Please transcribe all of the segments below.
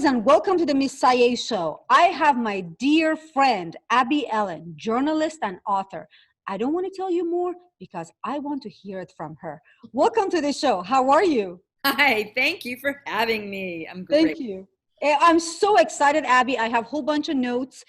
ladies, and welcome to the Miss Sayé show. I have my dear friend, Abby Ellin, journalist and author. I don't want to tell you more because I want to hear it from her. Welcome to the show. How are you? Hi, thank you for having me. I'm Thank great. you. I'm so excited, Abby. I have a whole bunch of notes.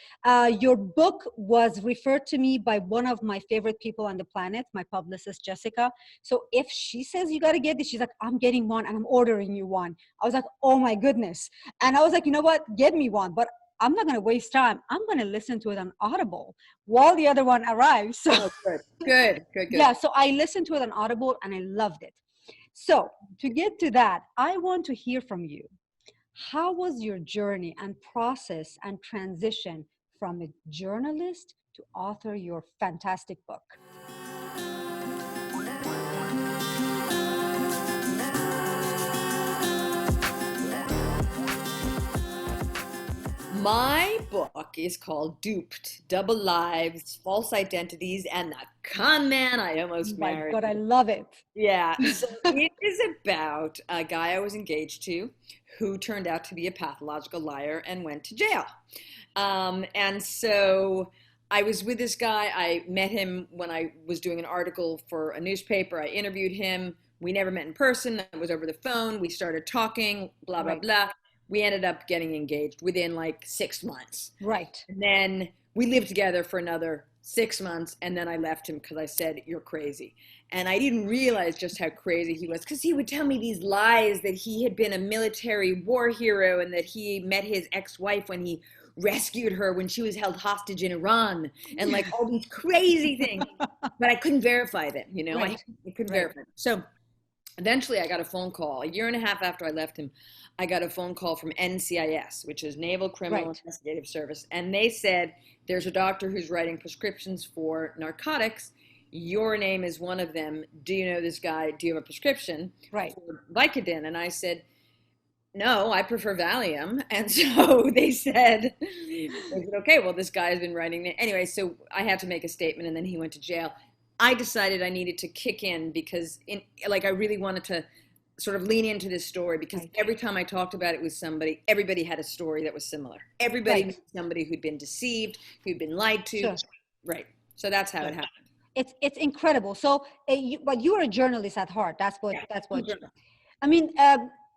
Your book was referred to me by one of my favorite people on the planet, my publicist, Jessica. So if she says you got to get this, she's like, I'm getting one and I'm ordering you one. I was like, oh my goodness. And I was like, you know what? Get me one. But I'm not going to waste time. I'm going to listen to it on Audible while the other one arrives. So, Oh, good. yeah, so I listened to it on Audible and I loved it. So to get to that, I want to hear from you. How was your journey and process and transition from a journalist to author your fantastic book? My book is called Duped, Double Lives, False Identities, and the Con Man I Almost My Married. God, I love it. Yeah, so it is about a guy I was engaged to who turned out to be a pathological liar and went to jail. And so I was with this guy. I met him when I was doing an article for a newspaper. I interviewed him. We never met in person. It was over the phone. We started talking, blah, blah, Right, blah. We ended up getting engaged within like 6 months. right. And then we lived together for another 6 months. And then I left him because I said, you're crazy. And I didn't realize just how crazy he was because he would tell me these lies that he had been a military war hero and that he met his ex-wife when he rescued her when she was held hostage in Iran and like all these crazy things. But I couldn't verify them, you know, Right, I couldn't right. verify them. So eventually I got a phone call a year and a half after I left him. I got a phone call from NCIS, which is Naval Criminal Right. Investigative Service. And they said, there's a doctor who's writing prescriptions for narcotics. Your name is one of them. Do you know this guy? Do you have a prescription Right. for Vicodin? And I said, no, I prefer Valium. And so they said, okay, well, this guy has been writing it. Anyway, so I had to make a statement and then he went to jail. I decided I needed to kick in because I really wanted to sort of lean into this story because Right. every time I talked about it with somebody, everybody had a story that was similar. Everybody knew Right. somebody who'd been deceived, who'd been lied to. Sure. Right. So that's how Sure. it happened. It's incredible. So, but you are a journalist at heart. Yeah. That's what. I mean,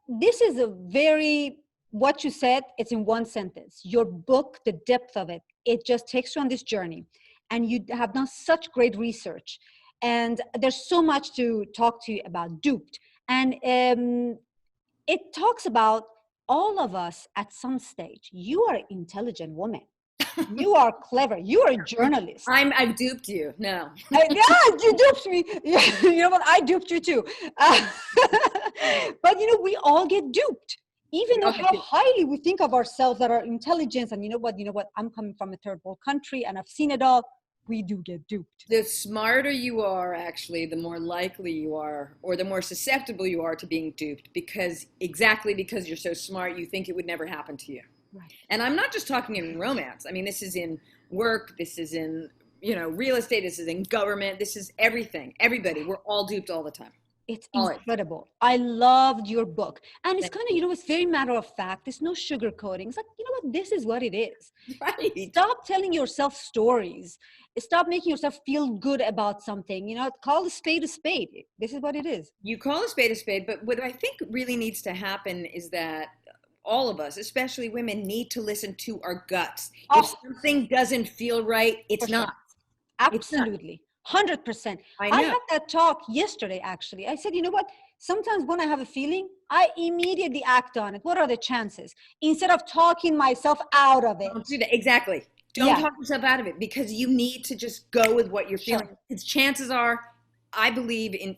this is a very, what you said, it's in one sentence. Your book, the depth of it, it just takes you on this journey. And you have done such great research. And there's so much to talk to you about Duped. And it talks about all of us at some stage. You are an intelligent woman. You are clever. You are a journalist. I've duped you. No. Yeah, you duped me. Yeah, you know what? I duped you too. Uh, but you know, we all get duped, even though how highly we think of ourselves that our intelligence. And you know what? I'm coming from a third world country, and I've seen it all. We do get duped. The smarter you are, actually, the more likely you are, or the more susceptible you are to being duped because you're so smart, you think it would never happen to you. Right. And I'm not just talking in romance. I mean, this is in work. This is in, real estate. This is in government. This is everything. Everybody. We're all duped all the time. It's All right. incredible. I loved your book. And it's Thank kind of, it's very matter of fact. There's no sugarcoating. It's like, you know what? This is what it is. Right. Stop telling yourself stories. Stop making yourself feel good about something. Call a spade a spade. This is what it is. You call a spade, but what I think really needs to happen is that all of us, especially women, need to listen to our guts. If something doesn't feel right, it's not. Absolutely. 100%. I know. I had that talk yesterday, actually. I said, you know what? Sometimes when I have a feeling, I immediately act on it. What are the chances? Instead of talking myself out of it. Don't do that. Exactly. Don't talk yourself out of it because you need to just go with what you're feeling. Because chances are, I believe in,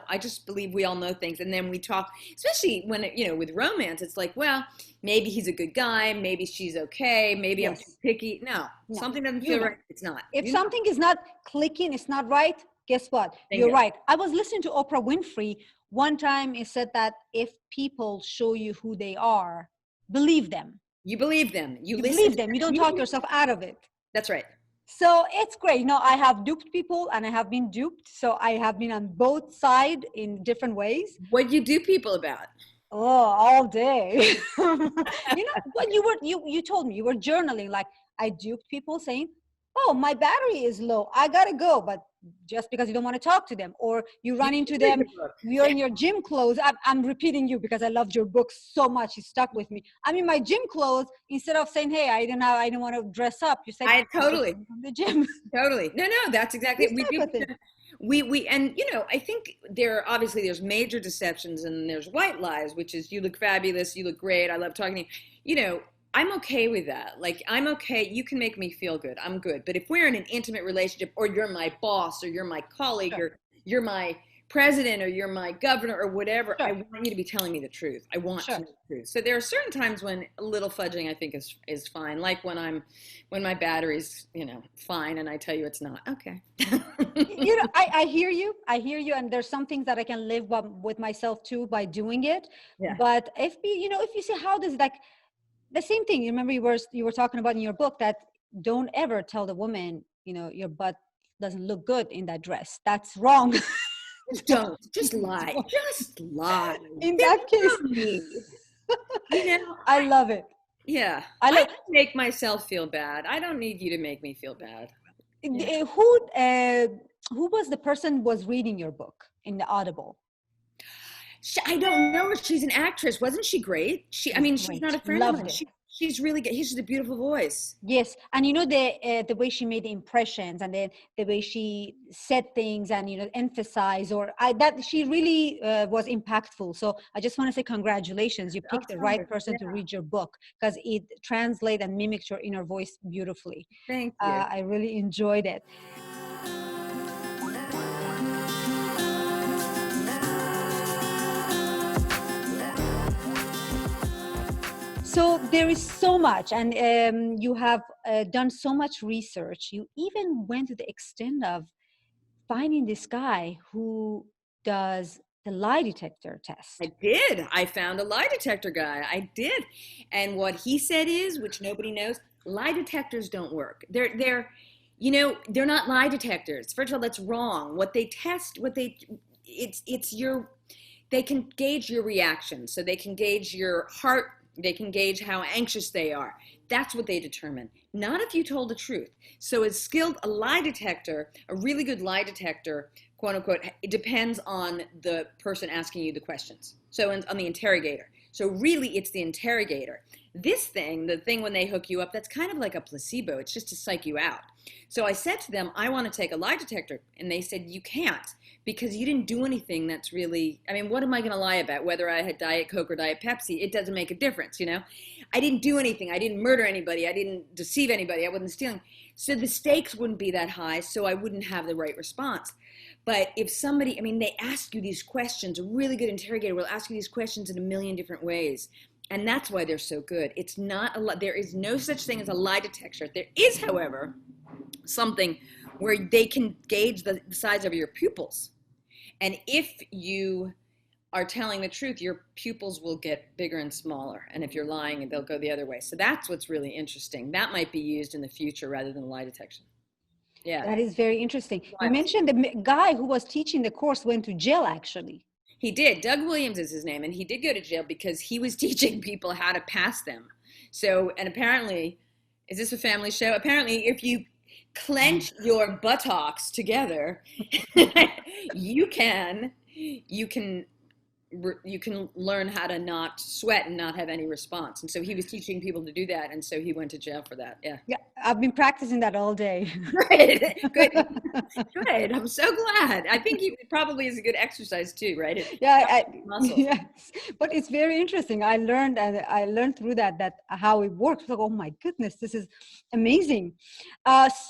I just believe we all know things. And then we talk, especially when, with romance, it's like, well, maybe he's a good guy. Maybe she's okay. Maybe I'm too picky. No, something doesn't feel right. It's not. If something is not clicking, it's not right. Guess what? You're right. I was listening to Oprah Winfrey. One time it said that if people show you who they are, believe them. You believe them. You believe them. You don't talk yourself out of it. That's right. So it's great. I have duped people and I have been duped. So I have been on both sides in different ways. What do you dupe people about? Oh, all day. But you told me you were journaling. Like I duped people saying, "Oh, my battery is low. I gotta go." But just because you don't want to talk to them, or you You run into should read them, the book. you're in your gym clothes. I'm repeating you because I loved your book so much. You stuck with me. I'm in my gym clothes. Instead of saying, "Hey, I didn't want to dress up," you said, I "I just totally, came from the gym." totally. No, that's exactly You it. We stuck do. with it. And I think obviously there's major deceptions and there's white lies, which is you look fabulous, you look great, I love talking to you. I'm okay with that. Like I'm okay. You can make me feel good. I'm good. But if we're in an intimate relationship, or you're my boss, or you're my colleague, Sure, or you're my president, or you're my governor, or whatever, I sure, want you to be telling me the truth. I want to sure. know the truth. So there are certain times when a little fudging I think is fine. Like when my battery's fine, and I tell you it's not. Okay. I hear you. I hear you. And there's some things that I can live with myself too by doing it. Yeah. But if you see how does like the same thing, you remember you were talking about in your book that don't ever tell the woman, your butt doesn't look good in that dress. That's wrong. Just don't. Just lie. Just lie. In There's that case, no need. You know, I love it. yeah. I I love can make myself feel bad. I don't need you to make me feel bad. Yeah. who was the person was reading your book in the Audible? I don't know her. She's an actress. Wasn't she great? I She's mean, she's not great. a friend of Loved mine. it. She's really good. She's a beautiful voice. Yes, and the way she made the impressions, and then the way she said things, and emphasize, that she really was impactful. So I just want to say congratulations. You Oh, picked the right sorry. person to Yeah. read your book because it translates and mimics your inner voice beautifully. Thank you. I really enjoyed it. So there is so much, and you have done so much research. You even went to the extent of finding this guy who does the lie detector I test. did. I found a lie detector guy. I did. And what he said is, which nobody knows, lie detectors don't work. They're not lie detectors. First of all, that's wrong. What they test, it's your, they can gauge your reaction. So they can gauge your heart. They can gauge how anxious they are. That's what they determine. Not if you told the truth. So a lie detector, a really good lie detector, quote unquote, it depends on the person asking you the questions. So on the interrogator. So really it's the interrogator. This thing, the thing when they hook you up, that's kind of like a placebo. It's just to psych you out. So I said to them, I want to take a lie detector. And they said, you can't, because you didn't do anything that's really, I mean, what am I going to lie about? Whether I had Diet Coke or Diet Pepsi, it doesn't make a difference, I didn't do anything. I didn't murder anybody. I didn't deceive anybody. I wasn't stealing. So the stakes wouldn't be that high, so I wouldn't have the right response. But if somebody, I mean, they ask you these questions, a really good interrogator will ask you these questions in a million different ways. And that's why they're so good. It's not there is no such thing as a lie detector. There is, however, something where they can gauge the size of your pupils. And if you are telling the truth, your pupils will get bigger and smaller. And if you're lying, they'll go the other way. So that's what's really interesting. That might be used in the future rather than lie detection. Yeah. That is very interesting. You Wild. mentioned the guy who was teaching the course went to jail, actually. He did. Doug Williams is his name, and he did go to jail because he was teaching people how to pass them. So, and apparently, is this a family show? Apparently, if you clench your buttocks together, you can you can learn how to not sweat and not have any response. And so he was teaching people to do that, and so he went to jail for that. Yeah. Yeah, I've been practicing that all day. Good. Good. Good. I'm so glad. I think it probably is a good exercise too, right? Muscles. Yes, but it's very interesting. I learned through that how it works. Like, oh my goodness, this is amazing.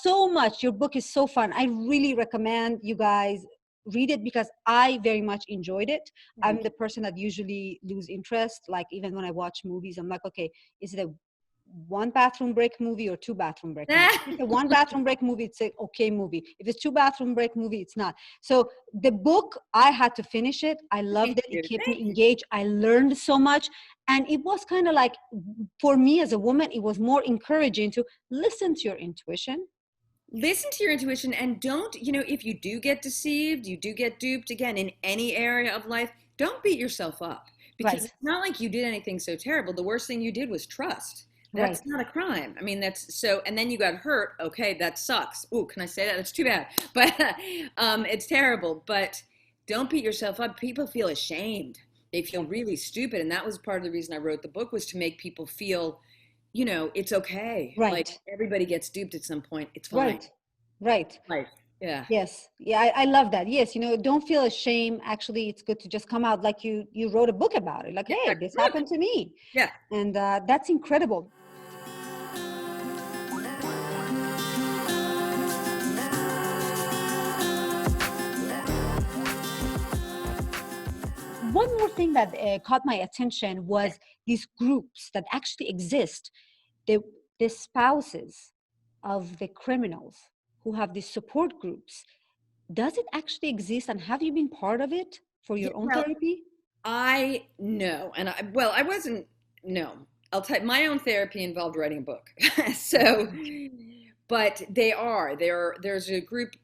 So much. Your book is so fun. I really recommend you guys read it because I very much enjoyed it. I'm the person that usually lose interest. Like even when I watch movies, I'm like, okay, is it a one bathroom break movie or two bathroom break movie? If it's a one bathroom break movie, it's a okay movie. If it's two bathroom break movie, it's not. So the book, I had to finish it. I loved it. It kept me engaged. I learned so much. And it was kind of like, for me as a woman, it was more encouraging to listen to your intuition. Listen to your intuition, and don't, if you do get deceived, you do get duped again in any area of life, don't beat yourself up, Because Right. it's not like you did anything so terrible. The worst thing you did was trust. That's Right. not a crime. I mean, that's so, and then you got hurt. Okay, that sucks. Ooh, can I say that? That's too bad. But it's terrible. But don't beat yourself up. People feel ashamed. They feel really stupid. And that was part of the reason I wrote the book, was to make people feel, it's okay. Like, Right. everybody gets duped at some point. It's fine. Right. Right. Life. Yeah. Yes. Yeah, I love that. Yes, don't feel ashamed. Actually, it's good to just come out like you wrote a book about it. Like, Yeah. hey, this happened to me. Yeah. And that's incredible. One more thing that caught my attention was these groups that actually exist. The, the spouses of the criminals who have these support groups. Does it actually exist? And have you been part of it for Yeah, your own well, therapy? I know, and I wasn't. No, I'll tell you, my own therapy involved writing a book. So, but there's a group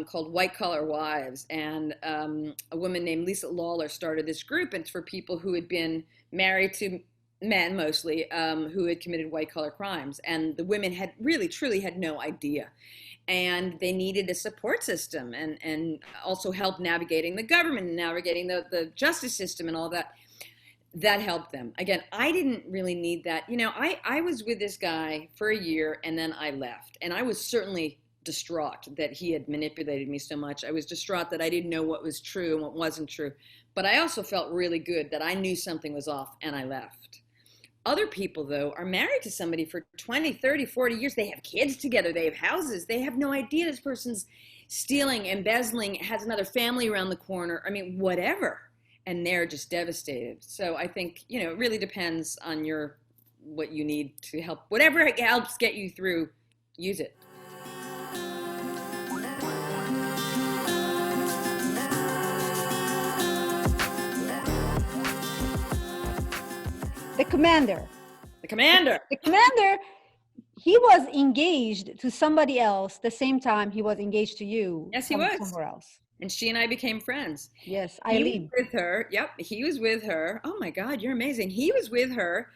called White Collar Wives, and a woman named Lisa Lawler started this group, and it's for people who had been married to men mostly, who had committed white collar crimes, and the women had really truly had no idea, and they needed a support system, and also help navigating the government and navigating the justice system and all that helped them. Again, I didn't really need that. I was with this guy for a year, and then I left, and I was certainly distraught that he had manipulated me so much. I was distraught that I didn't know what was true and what wasn't true, but I also felt really good that I knew something was off, and I left. Other people, though, are married to somebody for 20, 30, 40 years. They have kids together. They have houses. They have no idea this person's stealing, embezzling, has another family around the corner. I mean, whatever. And they're just devastated. So I think, it really depends on what you need to help. Whatever helps get you through, use it. The commander. The commander. The commander, he was engaged to somebody else the same time he was engaged to you. Yes, he was. Somewhere else. And she and I became friends. Yes, He Eileen. was with her. Yep, he was with her. Oh my God, you're amazing. He was with her,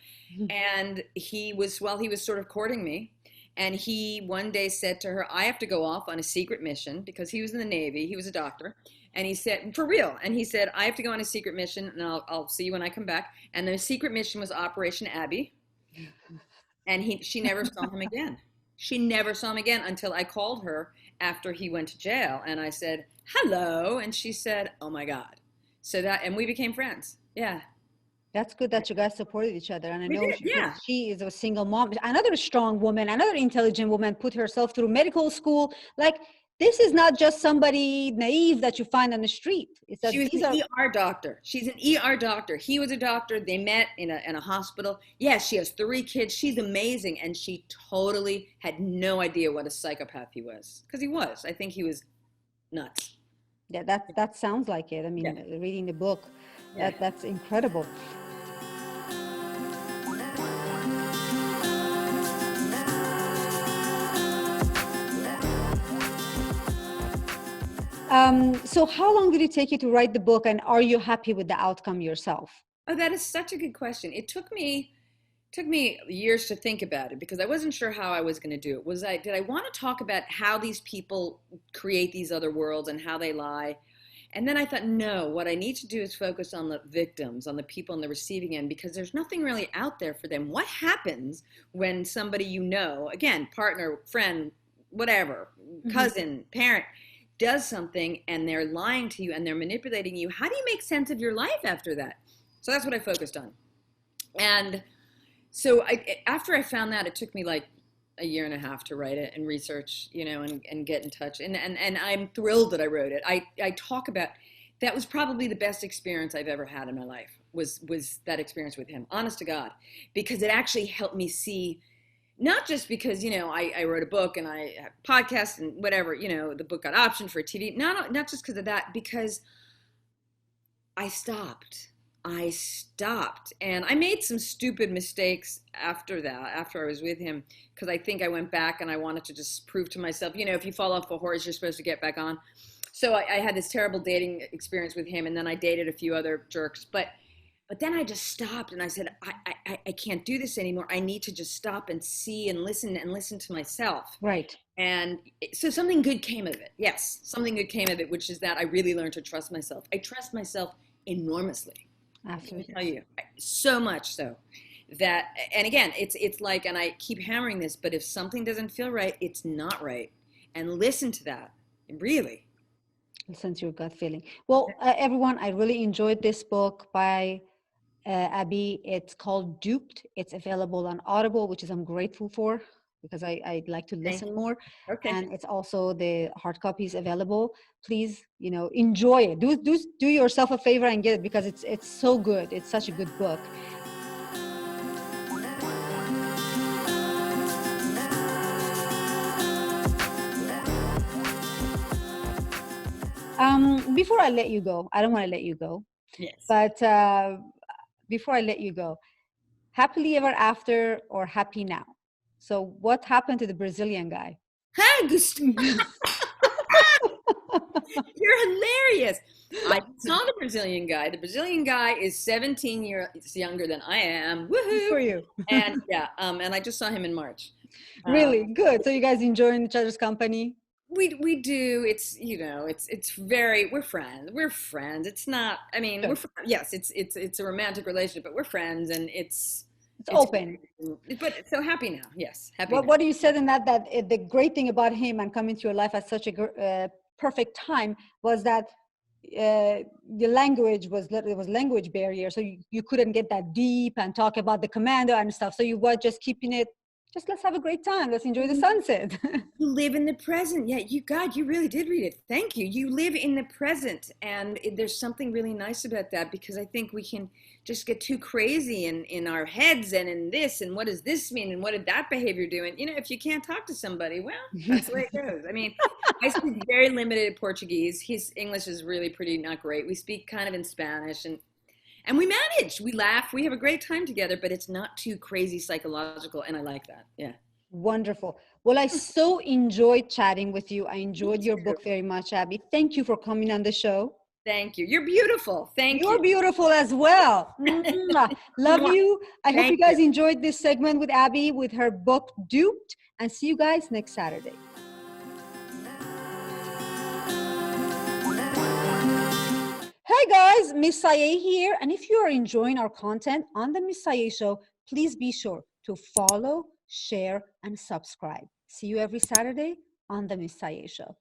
and he was sort of courting me. And he one day said to her, I have to go off on a secret mission, because he was in the Navy. He was a doctor. And he said, for real. And he said, I have to go on a secret mission, and I'll see you when I come back. And the secret mission was Operation Abby. And she never saw him again. She never saw him again until I called her after he went to jail. And I said, hello. And she said, oh my God. And we became friends. Yeah. That's good that you guys supported each other. And I We know did, yeah. she is a single mom. Another strong woman, another intelligent woman, put herself through medical school. Like, this is not just somebody naive that you find on the street. It's that She was an ER doctor. She's an ER doctor. He was a doctor. They met in a hospital. Yeah, she has 3 kids. She's amazing. And she totally had no idea what a psychopath he was. Because he was. I think he was nuts. Yeah, that sounds like it. I mean, Yeah. reading the book, Yeah. that's incredible. So how long did it take you to write the book, and are you happy with the outcome yourself? Oh, that is such a good question. It took me years to think about it, because I wasn't sure how I was going to do it. Did I want to talk about how these people create these other worlds and how they lie? And then I thought, no, what I need to do is focus on the victims, on the people on the receiving end, because there's nothing really out there for them. What happens when somebody, again, partner, friend, whatever, cousin, parent, does something and they're lying to you and they're manipulating you? How do you make sense of your life after that? So that's what I focused on. And so after I found that, it took me like a year and a half to write it and research, and get in touch. And I'm thrilled that I wrote it. I talk about, that was probably the best experience I've ever had in my life, was that experience with him, honest to God, because it actually helped me see, not just because, I wrote a book and I have podcasts and whatever, the book got optioned for TV, not just because of that, because I stopped and I made some stupid mistakes after I was with him, because I think I went back and I wanted to just prove to myself, if you fall off a horse, you're supposed to get back on. So I had this terrible dating experience with him, and then I dated a few other jerks. But But then I just stopped and I said, I can't do this anymore. I need to just stop and see and listen to myself. Right. And so something good came of it. Yes, something good came of it, which is that I really learned to trust myself. I trust myself enormously. Let me Absolutely. tell you, so much so that, and again, it's like, and I keep hammering this, but if something doesn't feel right, it's not right. And listen to that, really. Listen to your gut feeling. Well, everyone, I really enjoyed this book by Abby. It's called Duped. It's available on Audible, which is I'm grateful for because I like to Thank listen you. more. Okay. And it's also the hard copies available. Please, enjoy it. Do yourself a favor and get it because it's so good. It's such a good book. Before I let you go, I don't want to let you go, Yes. but before I let you go, happily ever after or happy now? So what happened to the Brazilian guy? Hi, Gustav. You're hilarious. I saw the Brazilian guy. The Brazilian guy is 17 years younger than I am. Good Woohoo! for you. And yeah, and I just saw him in March. Um, Really good. So you guys enjoying each other's company? we do. It's it's very, we're friends. We're friends. It's not. I mean, Good. yes. It's a romantic relationship, but we're friends, and It's it's. open. But so happy now. Yes, happy now. What you said in that the great thing about him and coming to your life at such a perfect time was that the language was there was language barrier, so you couldn't get that deep and talk about the commando and stuff. So you were just keeping it. Just let's have a great time. Let's enjoy the sunset. You live in the present. Yeah, God, you really did read it. Thank you. You live in the present. And there's something really nice about that, because I think we can just get too crazy in our heads and in this, and what does this mean? And what did that behavior do? And, if you can't talk to somebody, well, that's the way it goes. I mean, I speak very limited Portuguese. His English is really pretty not great. We speak kind of in Spanish, and we manage. We laugh. We have a great time together, but it's not too crazy psychological. And I like that. Yeah. Wonderful. Well, I so enjoyed chatting with you. I Me enjoyed your too. book very much, Abby. Thank you for coming on the show. Thank you. You're beautiful. Thank You're you. beautiful as well. Mwah. Love you. I hope you Thank you. guys enjoyed this segment with Abby with her book Duped, and see you guys next Saturday. Hey guys, Miss Sayé here. And if you are enjoying our content on the Miss Sayé Show, please be sure to follow, share, and subscribe. See you every Saturday on the Miss Sayé Show.